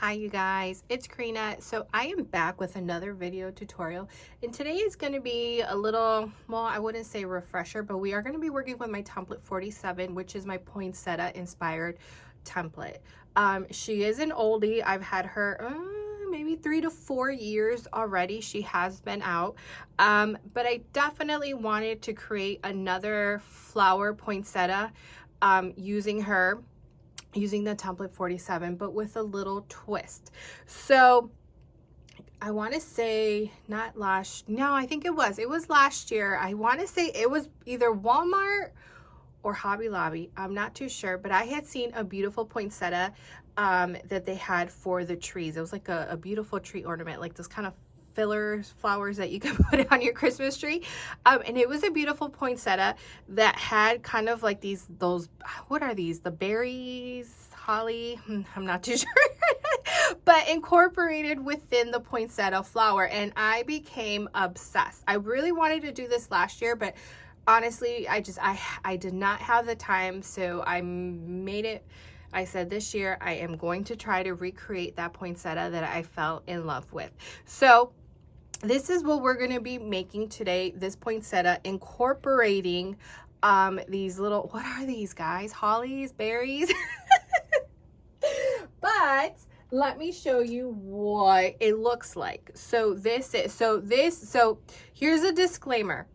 Hi you guys, it's Karina. So I am back with another video tutorial, and today is going to be a little, well, I wouldn't say refresher, but we are going to be working with my template 47, which is my poinsettia inspired template. She is an oldie. I've had her maybe 3 to 4 years already. She has been out, but I definitely wanted to create another flower poinsettia using the template 47, but with a little twist. So I want to say I think it was last year. I want to say it was either Walmart or Hobby Lobby. I'm not too sure, but I had seen a beautiful poinsettia that they had for the trees. It was like a beautiful tree ornament, like those kind of fillers flowers that you can put on your Christmas tree, and it was a beautiful poinsettia that had kind of like what are these, the berries, holly, I'm not too sure, but incorporated within the poinsettia flower, and I became obsessed. I really wanted to do this last year, but honestly I did not have the time, so I said this year I am going to try to recreate that poinsettia that I fell in love with. So this is what we're going to be making today, this poinsettia, incorporating these little, what are these guys, hollies, berries? But let me show you what it looks like. So here's a disclaimer.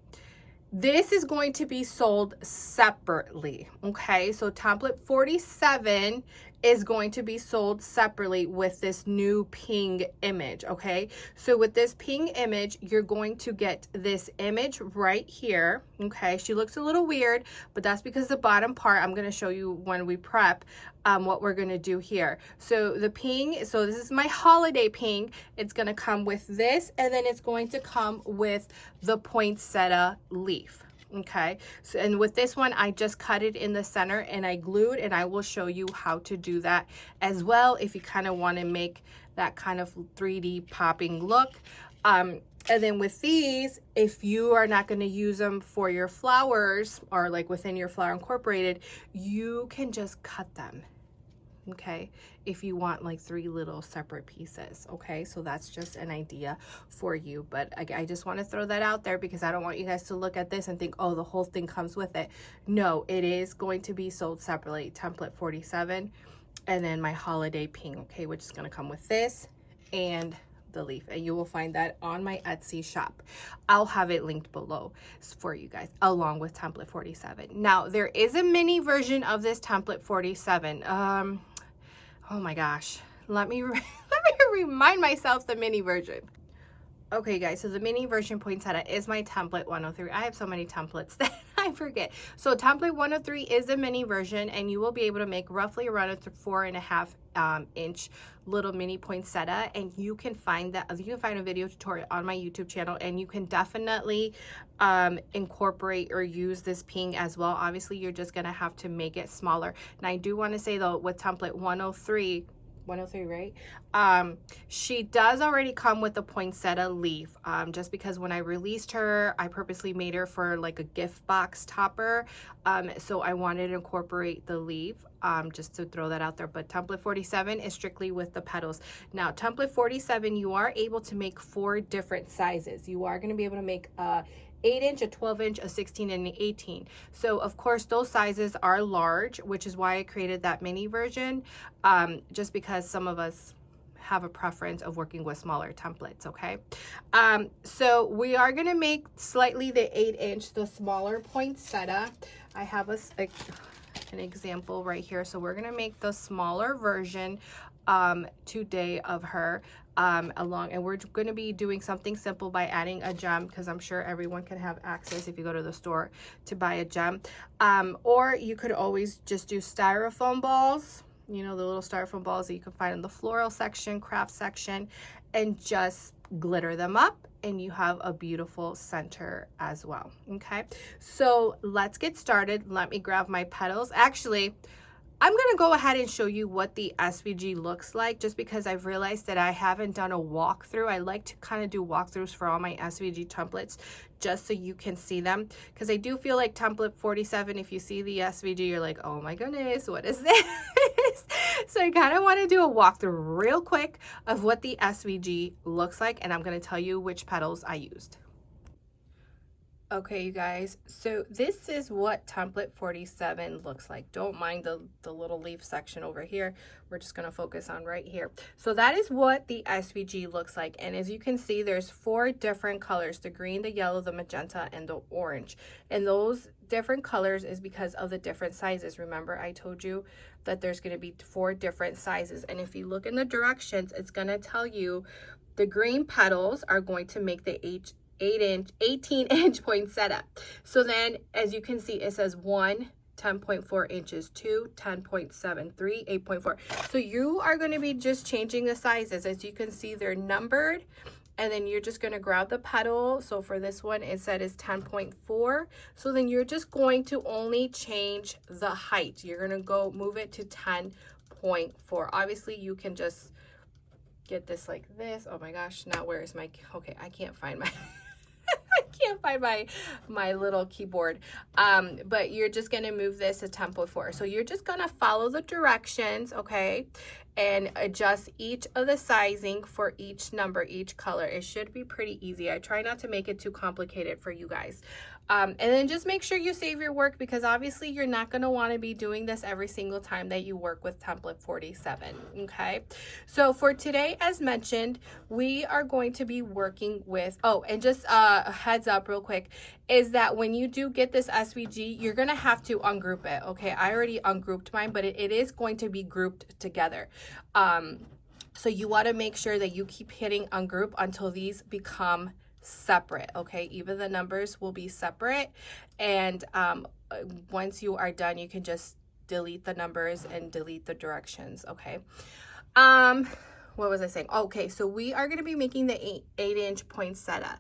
This is going to be sold separately, okay? So template 47 is going to be sold separately with this new ping image, okay? So with this ping image, you're going to get this image right here, okay? She looks a little weird, but that's because the bottom part, I'm gonna show you when we prep what we're gonna do here. So the ping, so this is my holiday ping. It's gonna come with this, and then it's going to come with the poinsettia leaf. Okay, so and with this one I just cut it in the center and I glued, and I will show you how to do that as well if you kind of want to make that kind of 3D popping look. And then with these, if you are not going to use them for your flowers or like within your flower incorporated, you can just cut them, okay, if you want like 3 little separate pieces. Okay, so that's just an idea for you, but I just want to throw that out there because I don't want you guys to look at this and think, oh, the whole thing comes with it. No, it is going to be sold separately, template 47, and then my holiday ping, okay, which is going to come with this and the leaf, and you will find that on my Etsy shop. I'll have it linked below for you guys along with template 47. Now there is a mini version of this template 47. Oh my gosh, let me remind myself the mini version. Okay guys, so the mini version poinsettia is my template 103. I have so many templates that I forget. So template 103 is a mini version, and you will be able to make roughly around a 4.5 inch little mini poinsettia, and you can find a video tutorial on my YouTube channel, and you can definitely incorporate or use this ping as well. Obviously you're just gonna have to make it smaller. And I do want to say though, with template 103, right, she does already come with a poinsettia leaf, just because when I released her, I purposely made her for like a gift box topper, so I wanted to incorporate the leaf, just to throw that out there. But template 47 is strictly with the petals. Now template 47, you are able to make 4 different sizes. You are going to be able to make 8-inch, a 12-inch, a 16, and an 18. So of course those sizes are large, which is why I created that mini version, just because some of us have a preference of working with smaller templates, okay? So we are gonna make slightly the 8-inch, the smaller poinsettia. I have an example right here. So we're gonna make the smaller version today of her, and we're going to be doing something simple by adding a gem, because I'm sure everyone can have access if you go to the store to buy a gem, or you could always just do styrofoam balls, you know, the little styrofoam balls that you can find in the floral section, craft section, and just glitter them up, and you have a beautiful center as well. Okay, so let's get started. Let me grab my petals. Actually, I'm going to go ahead and show you what the SVG looks like, just because I've realized that I haven't done a walkthrough. I like to kind of do walkthroughs for all my SVG templates just so you can see them, because I do feel like template 47, if you see the SVG, you're like, oh my goodness, what is this? So I kind of want to do a walkthrough real quick of what the SVG looks like, and I'm going to tell you which petals I used. Okay, you guys, so this is what template 47 looks like. Don't mind the little leaf section over here. We're just going to focus on right here. So that is what the SVG looks like. And as you can see, there's 4 different colors: the green, the yellow, the magenta, and the orange. And those different colors is because of the different sizes. Remember, I told you that there's going to be 4 different sizes. And if you look in the directions, it's going to tell you the green petals are going to make the 18-inch poinsettia. So then, as you can see, it says 1, 10.4 inches, 2, 10.7, 3, 8.4. So you are going to be just changing the sizes. As you can see, they're numbered, and then you're just going to grab the petal. So for this one, it said is 10.4. So then you're just going to only change the height. You're going to go move it to 10.4. Obviously, you can just get this like this. Oh my gosh, now where is my, okay, I can't find my I can't find my little keyboard. But you're just gonna move this to 10.4. So you're just gonna follow the directions, okay, and adjust each of the sizing for each number, each color. It should be pretty easy. I try not to make it too complicated for you guys. And then just make sure you save your work, because obviously you're not going to want to be doing this every single time that you work with template 47. Okay, so for today, as mentioned, we are going to be working with, oh, and just a heads up real quick, is that when you do get this SVG, you're going to have to ungroup it. Okay, I already ungrouped mine, but it is going to be grouped together. So you want to make sure that you keep hitting ungroup until these become separate. Okay, even the numbers will be separate, and once you are done, you can just delete the numbers and delete the directions. Okay, what was I saying? Okay, so we are going to be making the 8-inch poinsettia.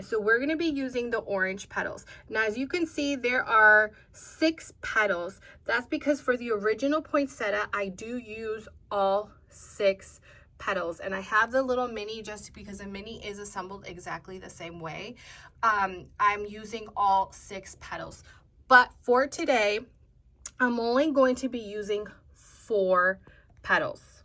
So we're going to be using the orange petals. Now, as you can see, there are 6 petals. That's because for the original poinsettia, I do use all 6 petals, and I have the little mini just because the mini is assembled exactly the same way. I'm using all 6 petals, but for today I'm only going to be using 4 petals.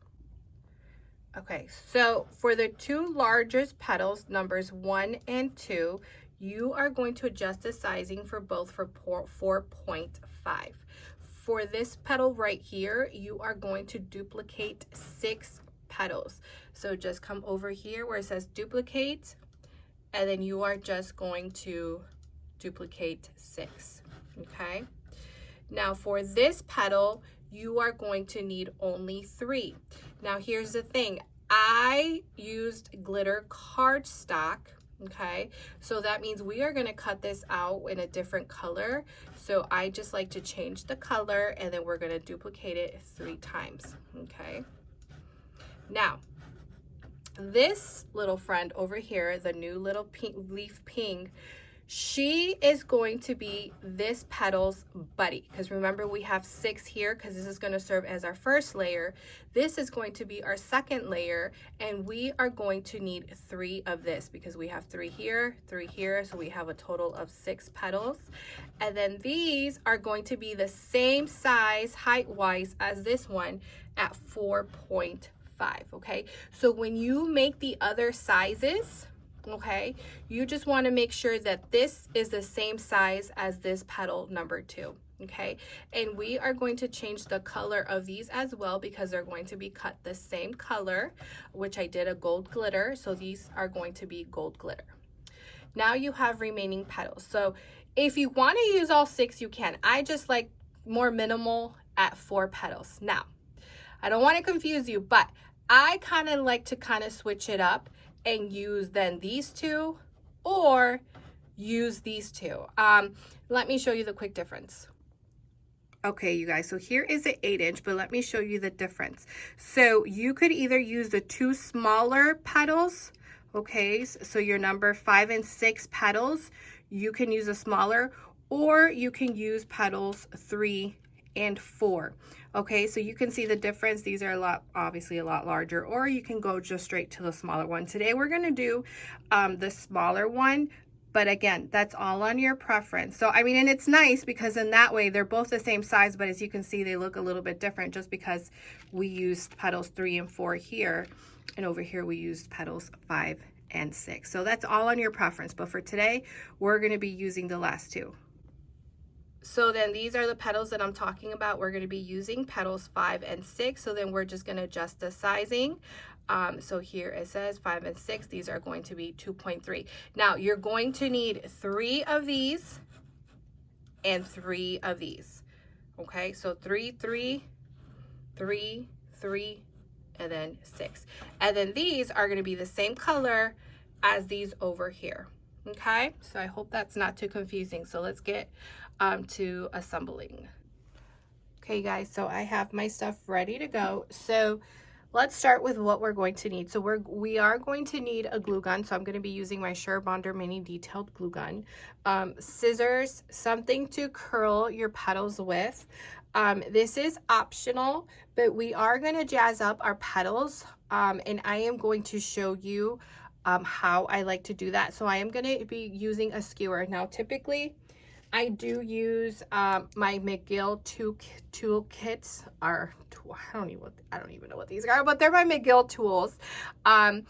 Okay, so for the 2 largest petals, numbers 1 and 2, you are going to adjust the sizing for both for 4.5. For this petal right here, you are going to duplicate 6 petals. So just come over here where it says duplicate, and then you are just going to duplicate 6. Okay, now for this petal, you are going to need only 3. Now here's the thing, I used glitter cardstock. Okay, so that means we are going to cut this out in a different color. So I just like to change the color, and then we're going to duplicate it 3 times. Okay, now this little friend over here, the new little pink leaf pink, she is going to be this petal's buddy, because remember we have 6 here, because this is going to serve as our first layer. This is going to be our second layer, and we are going to need 3 of this, because we have 3 here, 3 here, so we have a total of 6 petals. And then these are going to be the same size height wise as this one at 4.5. Okay, so when you make the other sizes, okay, you just want to make sure that this is the same size as this petal number 2. Okay, and we are going to change the color of these as well, because they're going to be cut the same color, which I did a gold glitter, so these are going to be gold glitter. Now you have remaining petals. So if you want to use all 6, you can. I just like more minimal at 4 petals. Now, I don't want to confuse you, but I kind of like to kind of switch it up and use then these 2 or use these 2. Let me show you the quick difference. Okay, you guys, so here is the 8-inch, but let me show you the difference. So you could either use the 2 smaller petals, okay, so your number 5 and 6 petals, you can use a smaller, or you can use petals 3 and 4. Okay, so you can see the difference. These are obviously a lot larger, or you can go just straight to the smaller one. Today we're going to do the smaller one, but again, that's all on your preference. So I mean, and it's nice because in that way they're both the same size, but as you can see, they look a little bit different just because we used petals 3 and 4 here, and over here we used petals 5 and 6. So that's all on your preference, but for today we're going to be using the last 2. So then these are the petals that I'm talking about. We're going to be using petals 5 and 6. So then we're just going to adjust the sizing. So here it says 5 and 6. These are going to be 2.3. Now you're going to need 3 of these and 3 of these. Okay, so 3, 3, 3, 3, and then 6. And then these are going to be the same color as these over here. Okay, so I hope that's not too confusing. So let's get to assembling. Okay guys, so I have my stuff ready to go. So let's start with what we're going to need. So we are going to need a glue gun. So I'm going to be using my SureBonder Mini Detailed Glue Gun. Scissors, something to curl your petals with. This is optional, but we are going to jazz up our petals, and I am going to show you how I like to do that. So I am going to be using a skewer. Now typically I do use my McGill tool kits. I don't even know what these are, but they're my McGill tools. And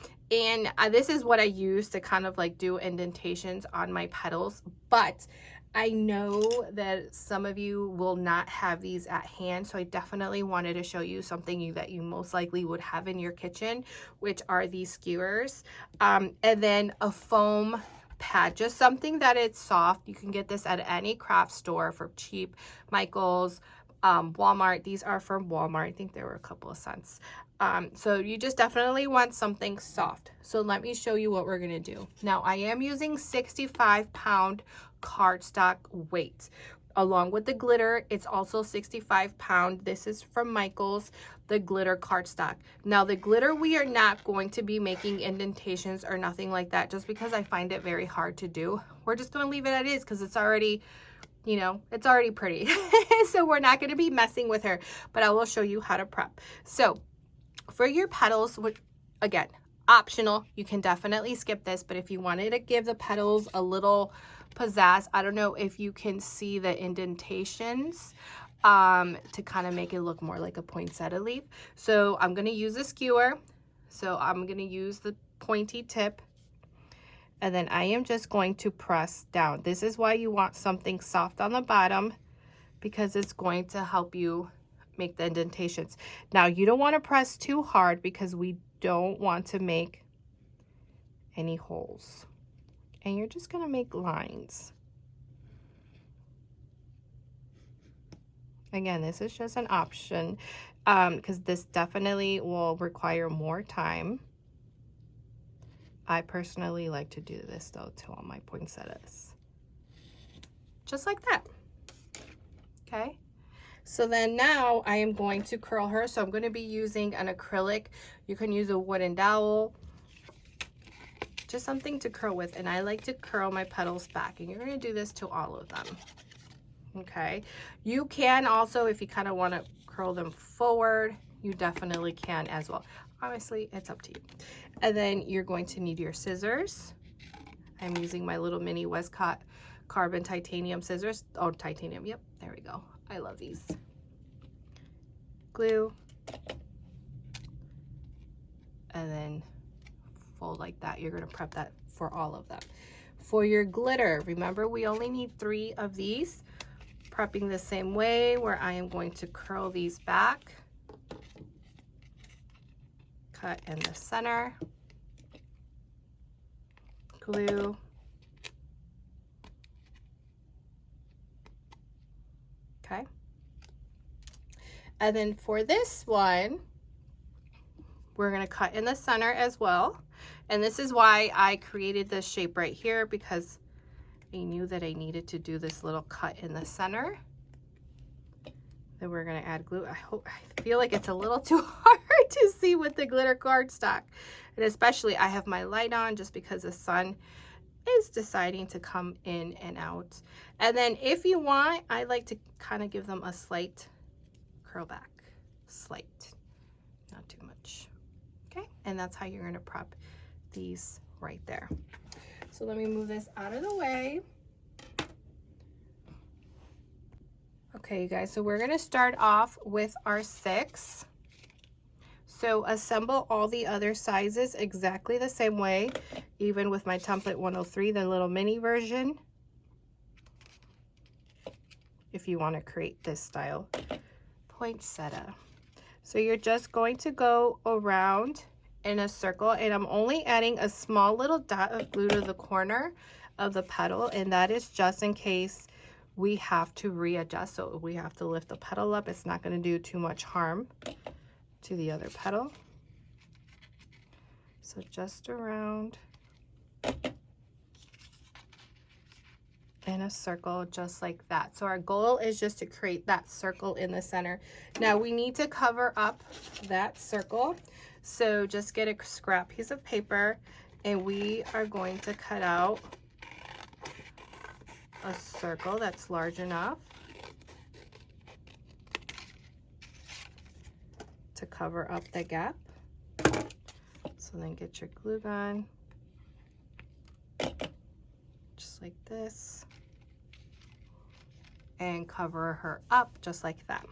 this is what I use to kind of like do indentations on my petals. But I know that some of you will not have these at hand, so I definitely wanted to show you something that you most likely would have in your kitchen, which are these skewers. And then a foam pad, just something that it's soft. You can get this at any craft store for cheap. Michael's, Walmart. These are from Walmart. I think they were a couple of cents. So you just definitely want something soft. So let me show you what we're gonna do. Now I am using 65-pound cardstock weight. Along with the glitter, it's also 65-pound. This is from Michael's, the glitter cardstock. Now the glitter, we are not going to be making indentations or nothing like that, just because I find it very hard to do. We're just gonna leave it as is because it's already, you know, it's already pretty. So we're not gonna be messing with her, but I will show you how to prep. So for your petals, which again, optional, you can definitely skip this, but if you wanted to give the petals a little pizzazz, I don't know if you can see the indentations to kind of make it look more like a poinsettia leaf. So I'm going to use a skewer. So I'm going to use the pointy tip, and then I am just going to press down. This is why you want something soft on the bottom, because it's going to help you make the indentations. Now you don't want to press too hard because we don't want to make any holes. And you're just going to make lines. Again, this is just an option because this definitely will require more time. I personally like to do this though to all my poinsettias. Just like that. Okay. So then now I am going to curl her. So I'm going to be using an acrylic. You can use a wooden dowel. Just something to curl with, and I like to curl my petals back, and you're going to do this to all of them. Okay, you can also, if you kind of want to curl them forward, you definitely can as well. Obviously it's up to you. And then you're going to need your scissors. I'm using my little mini Westcott carbon titanium scissors. Oh, titanium, yep, there we go. I love these. Glue, and then fold like that. You're going to prep that for all of them. For your glitter, remember we only need 3 of these. Prepping the same way, where I am going to curl these back, cut in the center, glue, okay. And then for this one, we're going to cut in the center as well. And this is why I created this shape right here, because I knew that I needed to do this little cut in the center. Then we're going to add glue. I feel like it's a little too hard to see with the glitter cardstock. And especially I have my light on just because the sun is deciding to come in and out. And then if you want, I like to kind of give them a slight curl back, slight, not too much. Okay, and that's how you're going to prep these right there. So let me move this out of the way. Okay, you guys, so we're going to start off with our 6. So assemble all the other sizes exactly the same way, even with my template 103, the little mini version, if you want to create this style poinsettia. So you're just going to go around in a circle, and I'm only adding a small little dot of glue to the corner of the petal, and that is just in case we have to readjust. So we have to lift the petal up. It's not going to do too much harm to the other petal. So just around in a circle, just like that. So our goal is just to create that circle in the center. Now we need to cover up that circle. So just get a scrap piece of paper, and we are going to cut out a circle that's large enough to cover up the gap. So then get your glue gun, just like this, and cover her up just like that.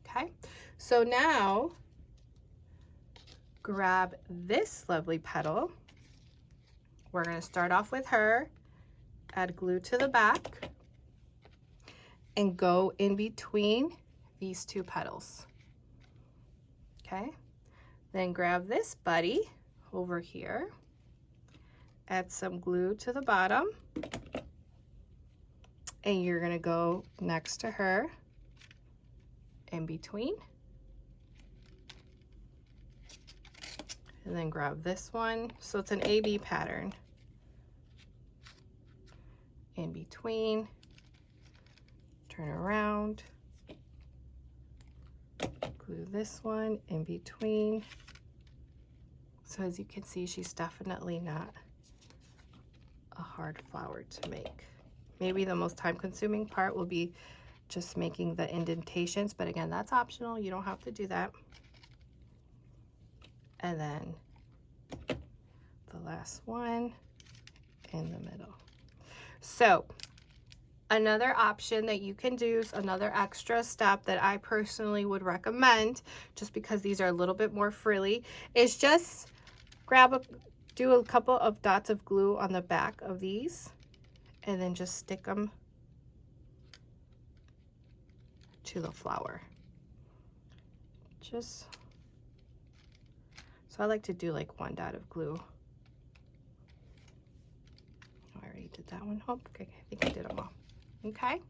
Okay, so now grab this lovely petal. We're going to start off with her, add glue to the back, and go in between these 2 petals. Okay, then grab this buddy over here, add some glue to the bottom, and you're going to go next to her in between, and then grab this one. So it's an AB pattern. In between, turn around, glue this one in between. So as you can see, she's definitely not a hard flower to make. Maybe the most time-consuming part will be just making the indentations, but again, that's optional. You don't have to do that. And then the last one in the middle. So another option that you can do, is another extra step that I personally would recommend, just because these are a little bit more frilly, is just do a couple of dots of glue on the back of these, and then just stick them to the flower. So I like to do like 1 dot of glue. I already did that one. Oh, okay, I think I did them all. Okay,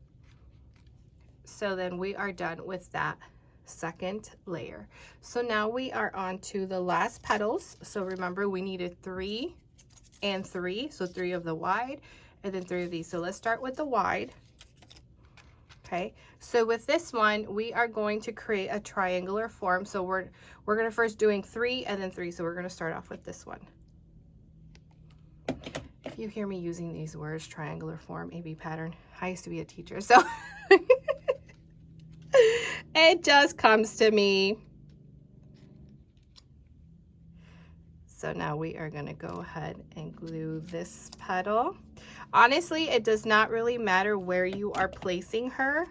so then we are done with that second layer. So now we are on to the last petals. So remember, we needed 3 and 3, so 3 of the wide and then 3 of these. So let's start with the wide. Okay, so with this one, we are going to create a triangular form. So we're going to first doing 3 and then 3. So we're going to start off with this one. If you hear me using these words, triangular form, AB pattern, I used to be a teacher, so it just comes to me. So now we are going to go ahead and glue this petal. Honestly, it does not really matter where you are placing her.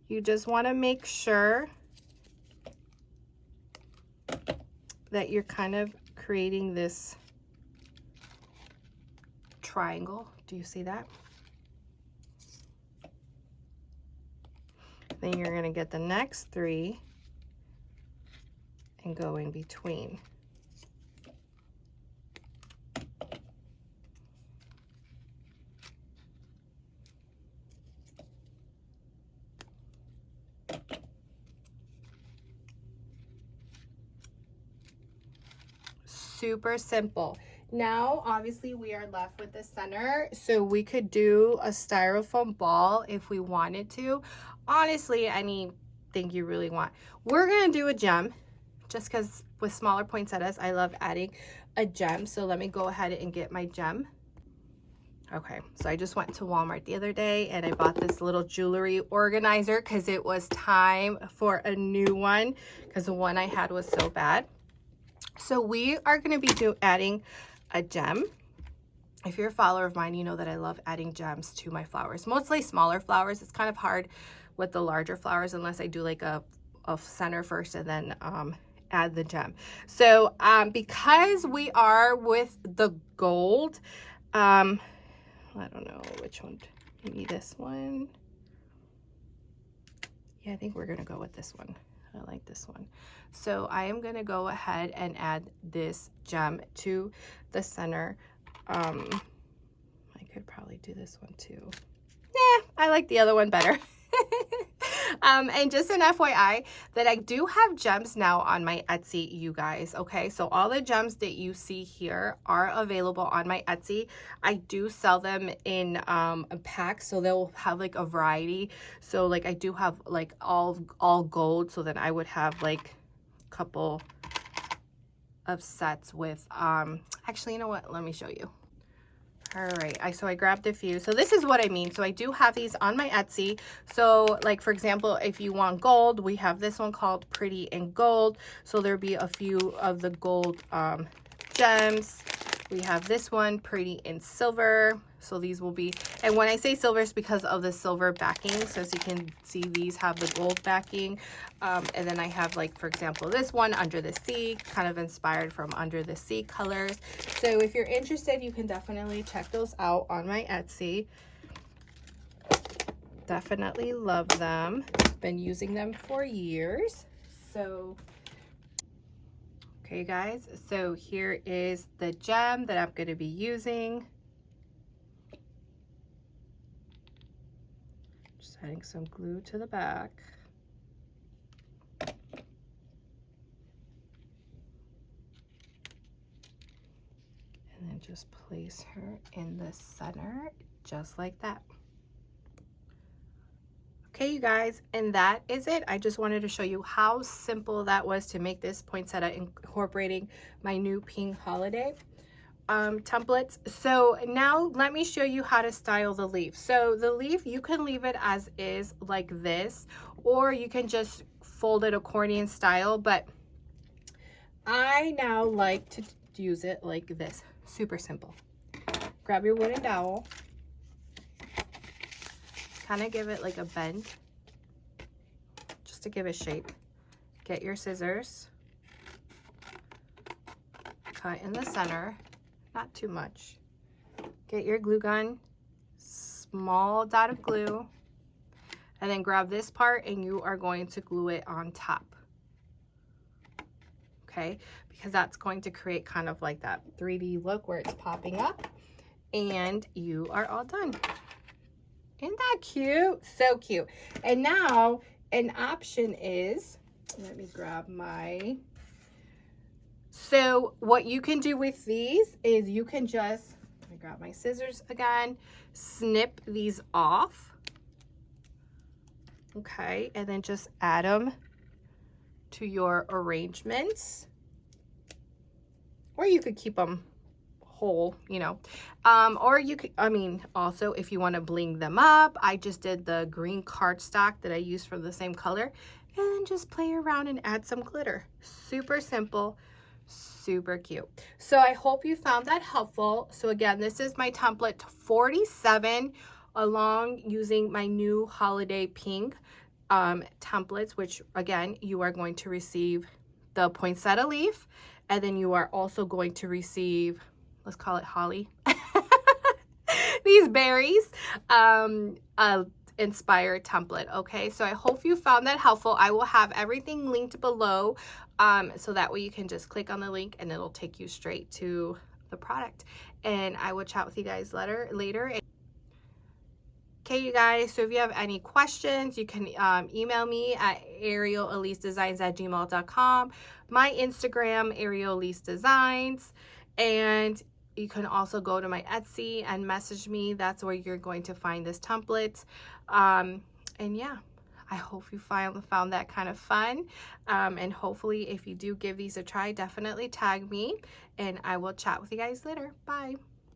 You just want to make sure that you're kind of creating this triangle. Do you see that? Then you're going to get the next 3 and go in between. Super simple. Now, obviously, we are left with the center, so we could do a styrofoam ball if we wanted to. Honestly, anything you really want. We're going to do a gem, just because with smaller poinsettias, I love adding a gem. So let me go ahead and get my gem. Okay, so I just went to Walmart the other day and I bought this little jewelry organizer because it was time for a new one because the one I had was so bad. So we are going to be adding a gem. If you're a follower of mine, you know that I love adding gems to my flowers, mostly smaller flowers. It's kind of hard with the larger flowers unless I do like a center first and then add the gem. So because we are with the gold, I don't know which one, maybe this one. Yeah, I think we're gonna go with this one. I like this one. So I am gonna go ahead and add this gem to the center. I could probably do this one too. Yeah, I like the other one better. And just an FYI that I do have gems now on my Etsy, you guys. Okay, so all the gems that you see here are available on my Etsy. I do sell them in a pack, so they'll have like a variety. So like I do have like all gold, so then I would have like a couple of sets with actually, you know what, let me show you. All right, so I grabbed a few. So this is what I mean. So I do have these on my Etsy. So like, for example, if you want gold, we have this one called Pretty in Gold. So there'll be a few of the gold gems. We have this one, Pretty in Silver. So these will be, and when I say silver, it's because of the silver backing. So as you can see, these have the gold backing. And then I have, like, for example, this one, Under the Sea, kind of inspired from Under the Sea colors. So if you're interested, you can definitely check those out on my Etsy. Definitely love them. Been using them for years. So okay, guys, so here is the gem that I'm going to be using. Just adding some glue to the back. And then just place her in the center, just like that. Okay, you guys, and that is it. I just wanted to show you how simple that was to make this poinsettia incorporating my new pink holiday templates. So now let me show you how to style the leaf. So the leaf, you can leave it as is like this, or you can just fold it accordion style, but I now like to use it like this. Super simple. Grab your wooden dowel. Kind of give it like a bend just to give it shape. Get your scissors, cut in the center, not too much. Get your glue gun, small dot of glue, and then grab this part and you are going to glue it on top. Okay, because that's going to create kind of like that 3D look where it's popping up, and you are all done. Isn't that cute? So cute. And now an option is, let me grab my, so what you can do with these is you can just, let me grab my scissors again, snip these off. Okay, and then just add them to your arrangements. Or you could keep them whole, you know, or you could, I mean, also if you want to bling them up, I just did the green cardstock that I used for the same color, and then just play around and add some glitter. Super simple, super cute. So I hope you found that helpful. So again, this is my template 47 along using my new holiday pink templates, which again, you are going to receive the poinsettia leaf, and then you are also going to receive, let's call it holly, these berries, inspired template. Okay, so I hope you found that helpful. I will have everything linked below, so that way you can just click on the link and it'll take you straight to the product, and I will chat with you guys later. Okay, you guys, so if you have any questions, you can email me at arielelisedesigns@gmail.com, my Instagram, arielelisedesigns, and you can also go to my Etsy and message me. That's where you're going to find this template. And yeah, I hope you found that kind of fun. And hopefully if you do give these a try, definitely tag me, and I will chat with you guys later. Bye.